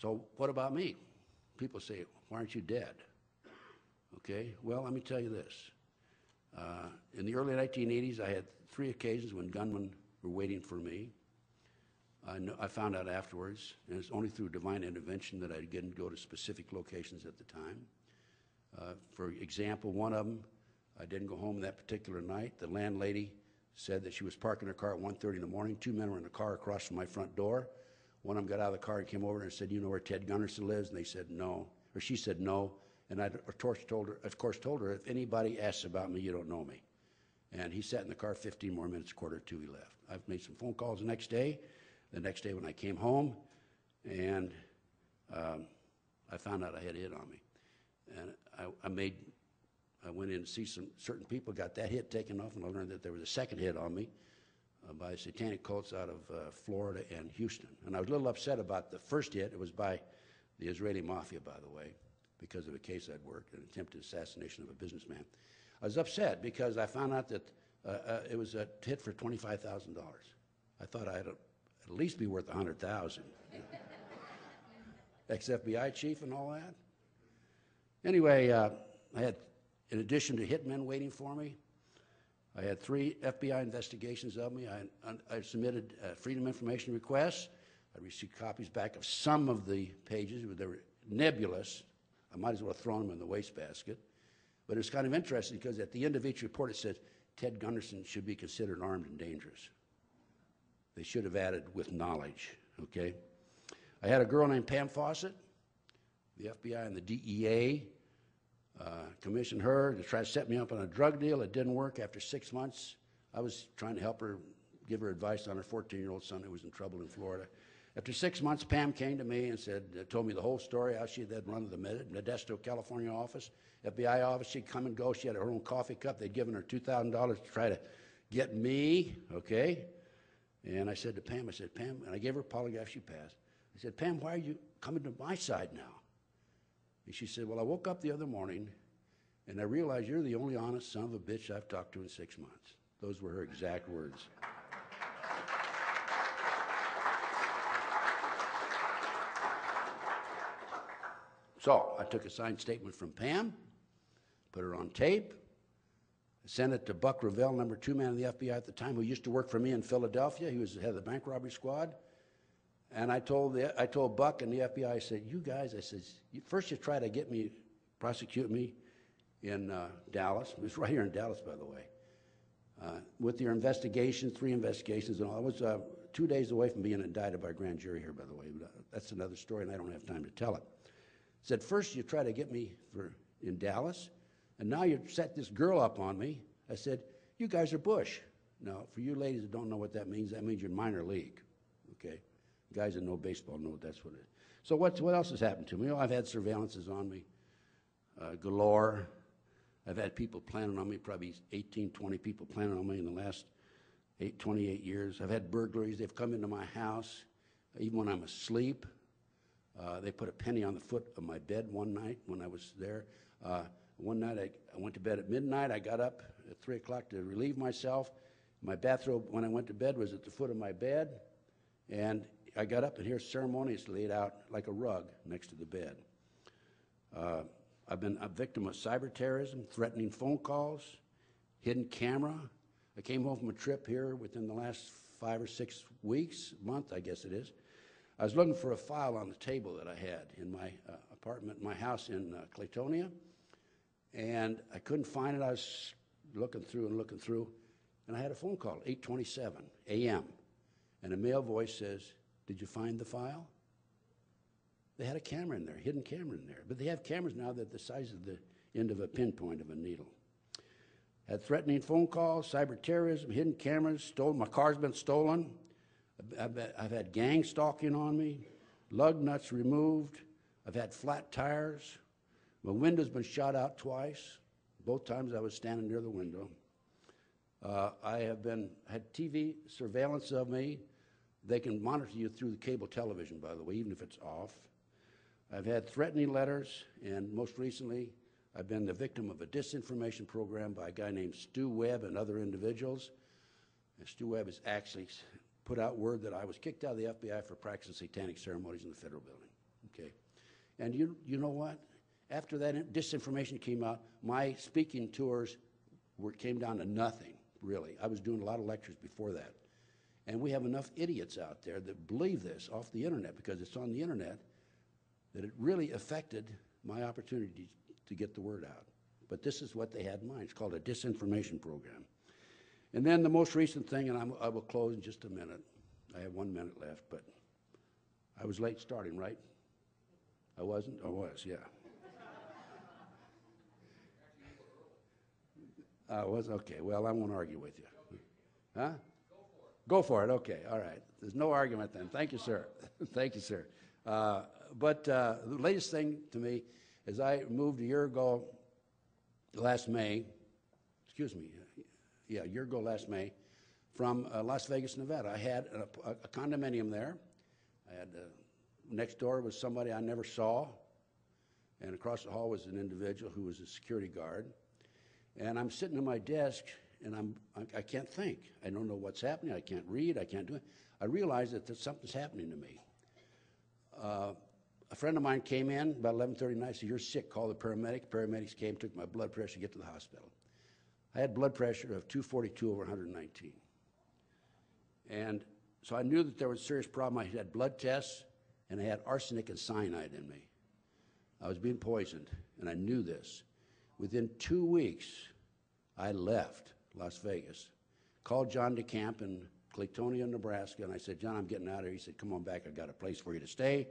So what about me? People say, why aren't you dead? Okay, well, let me tell you this. In the early 1980s, I had 3 occasions when gunmen were waiting for me. I found out afterwards, and it's only through divine intervention that I didn't go to specific locations at the time. For example, one of them, I didn't go home that particular night. The landlady said that she was parking her car at 1:30 in the morning. 2 men were in the car across from my front door. One of them got out of the car and came over and said, you know where Ted Gunderson lives? And they said no, or she said no. And I, of course, told her, if anybody asks about me, you don't know me. And he sat in the car 15 more minutes, 1:45, he left. I've made some phone calls the next day when I came home, and I found out I had a hit on me. And I went in to see some certain people, got that hit taken off, and I learned that there was a second hit on me by satanic cults out of Florida and Houston. And I was a little upset about the first hit. It was by the Israeli mafia, by the way, because of a case I'd worked, an attempted assassination of a businessman. I was upset because I found out that it was a hit for $25,000. I thought I'd at least be worth $100,000. Ex-FBI chief and all that. Anyway, I had, in addition to hitmen waiting for me, I had 3 FBI investigations of me. I submitted freedom of information requests. I received copies back of some of the pages. They were nebulous. I might as well have thrown them in the wastebasket. But it was kind of interesting because at the end of each report it said, Ted Gunderson should be considered armed and dangerous. They should have added with knowledge, okay? I had a girl named Pam Fawcett. The FBI and the DEA commissioned her to try to set me up on a drug deal. It didn't work. After 6 months, I was trying to help her, give her advice on her 14-year-old son who was in trouble in Florida. After 6 months, Pam came to me and told me the whole story, how she had run the Modesto, California office, FBI office. She'd come and go. She had her own coffee cup. They'd given her $2,000 to try to get me, okay? And I said to Pam, Pam, and I gave her a polygraph, she passed. I said, Pam, why are you coming to my side now? And she said, well, I woke up the other morning and I realized you're the only honest son of a bitch I've talked to in 6 months. Those were her exact words. So I took a signed statement from Pam, put her on tape, sent it to Buck Revell, number 2 man of the FBI at the time, who used to work for me in Philadelphia. He was the head of the bank robbery squad. And I told Buck and the FBI, I said, you guys, I said, first you try to prosecute me in Dallas. It was right here in Dallas, by the way. With your investigations, 3 investigations and all. I was 2 days away from being indicted by a grand jury here, by the way. But that's another story, and I don't have time to tell it. Said, first you try to get me in Dallas, and now you set this girl up on me. I said, you guys are Bush. Now, for you ladies that don't know what that means you're minor league, okay? Guys that know baseball know that's what it is. So what else has happened to me? You know, I've had surveillances on me galore. I've had people planning on me, probably 18, 20 people planning on me in the last 28 years. I've had burglaries. They've come into my house, even when I'm asleep. They put a penny on the foot of my bed one night when I was there. One night I went to bed at midnight. I got up at 3 o'clock to relieve myself. My bathrobe when I went to bed was at the foot of my bed. And I got up and here ceremoniously laid out like a rug next to the bed. I've been a victim of cyber terrorism, threatening phone calls, hidden camera. I came home from a trip here within the last 5 or 6 weeks, month I guess it is. I was looking for a file on the table that I had in my apartment, my house in Claytonia, and I couldn't find it. I was looking through, and I had a phone call, 8:27 a.m., and a male voice says, did you find the file? They had a camera in there, hidden camera in there, but they have cameras now that are the size of the end of a pinpoint of a needle. Had threatening phone calls, cyber terrorism, hidden cameras, stolen. My car's been stolen. I've had gang stalking on me, lug nuts removed. I've had flat tires. My window's been shot out twice. Both times I was standing near the window. I have had TV surveillance of me. They can monitor you through the cable television, by the way, even if it's off. I've had threatening letters, and most recently, I've been the victim of a disinformation program by a guy named Stu Webb and other individuals. And Stu Webb has actually put out word that I was kicked out of the FBI for practicing satanic ceremonies in the federal building. Okay. And you know what? After that disinformation came out, my speaking tours came down to nothing, really. I was doing a lot of lectures before that. And we have enough idiots out there that believe this off the internet, because it's on the internet, that it really affected my opportunity to get the word out. But this is what they had in mind. It's called a disinformation program. And then the most recent thing, and I will close in just a minute. I have 1 minute left, but I was late starting, right? I wasn't? I was, yeah. I was? Okay, well, I won't argue with you. Huh? Go for it, okay, all right. There's no argument then. Thank you, sir. Thank you, sir. But the latest thing to me is I moved a year ago last May, a year ago last May, from Las Vegas, Nevada. I had a condominium there. I had next door was somebody I never saw, and across the hall was an individual who was a security guard. And I'm sitting at my desk, and I can't think. I don't know what's happening. I can't read. I can't do it. I realize that something's happening to me. A friend of mine came in about 11:30 night, said, "You're sick, call the paramedics." Paramedics came, took my blood pressure to get to the hospital. I had blood pressure of 242 over 119. And so I knew that there was a serious problem. I had blood tests, and I had arsenic and cyanide in me. I was being poisoned, and I knew this. Within 2 weeks, I left Las Vegas, called John DeCamp in Claytonia, Nebraska, and I said, "John, I'm getting out of here." He said, "Come on back, I've got a place for you to stay."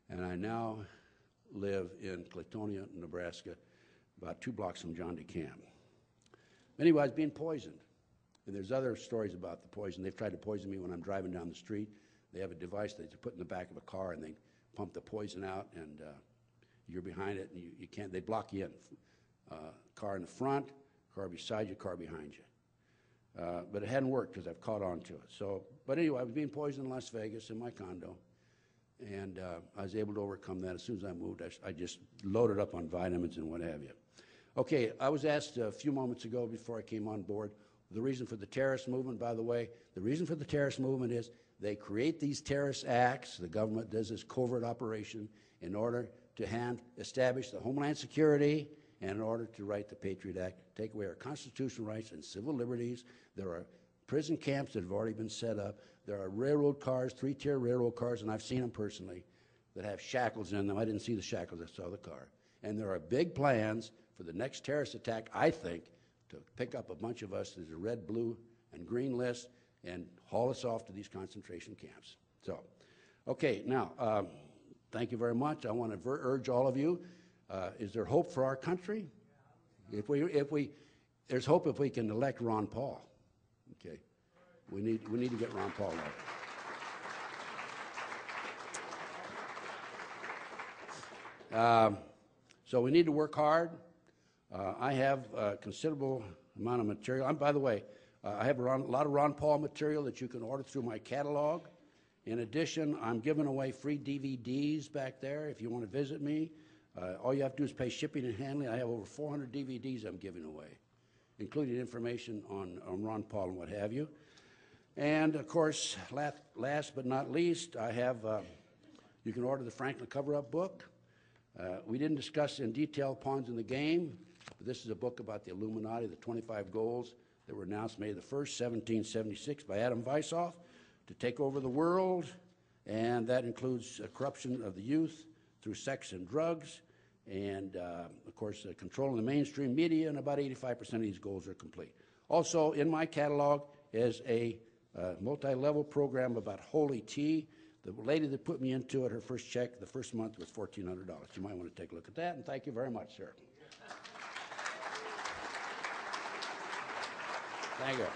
And I now live in Claytonia, Nebraska, about 2 blocks from John DeCamp. Anyway, I was being poisoned. And there's other stories about the poison. They've tried to poison me when I'm driving down the street. They have a device that they put in the back of a car, and they pump the poison out, and you're behind it, and you can't, they block you in. Car in the front, car beside you, car behind you. But it hadn't worked because I've caught on to it. So, but anyway, I was being poisoned in Las Vegas in my condo, and I was able to overcome that. As soon as I moved, I just loaded up on vitamins and what have you. Okay, I was asked a few moments ago before I came on board, the reason for the terrorist movement, by the way, the reason for the terrorist movement is they create these terrorist acts, the government does this covert operation in order to establish the Homeland Security and in order to write the Patriot Act, take away our constitutional rights and civil liberties. There are prison camps that have already been set up. There are railroad cars, 3-tier railroad cars, and I've seen them personally, that have shackles in them. I didn't see the shackles, I saw the car. And there are big plans for the next terrorist attack, I think, to pick up a bunch of us as a red, blue, and green list and haul us off to these concentration camps. So, okay, now, thank you very much. I want to urge all of you, is there hope for our country? There's hope if we can elect Ron Paul. Okay, we need to get Ron Paul elected. So we need to work hard. I have a considerable amount of material. By the way, I have a lot of Ron Paul material that you can order through my catalog. In addition, I'm giving away free DVDs back there if you want to visit me. All you have to do is pay shipping and handling. I have over 400 DVDs I'm giving away, including information on Ron Paul and what have you. And, of course, last but not least, I have, you can order the Franklin Cover-Up book. We didn't discuss in detail pawns in the game, but this is a book about the Illuminati, the 25 goals that were announced May the 1st, 1776 by Adam Weishaupt to take over the world, and that includes corruption of the youth through sex and drugs, and, of course, controlling the mainstream media, and about 85% of these goals are complete. Also, in my catalog is a multi-level program about holy tea. The lady that put me into it, her first check, the first month was $1,400. You might want to take a look at that, and thank you very much, sir. Thank you.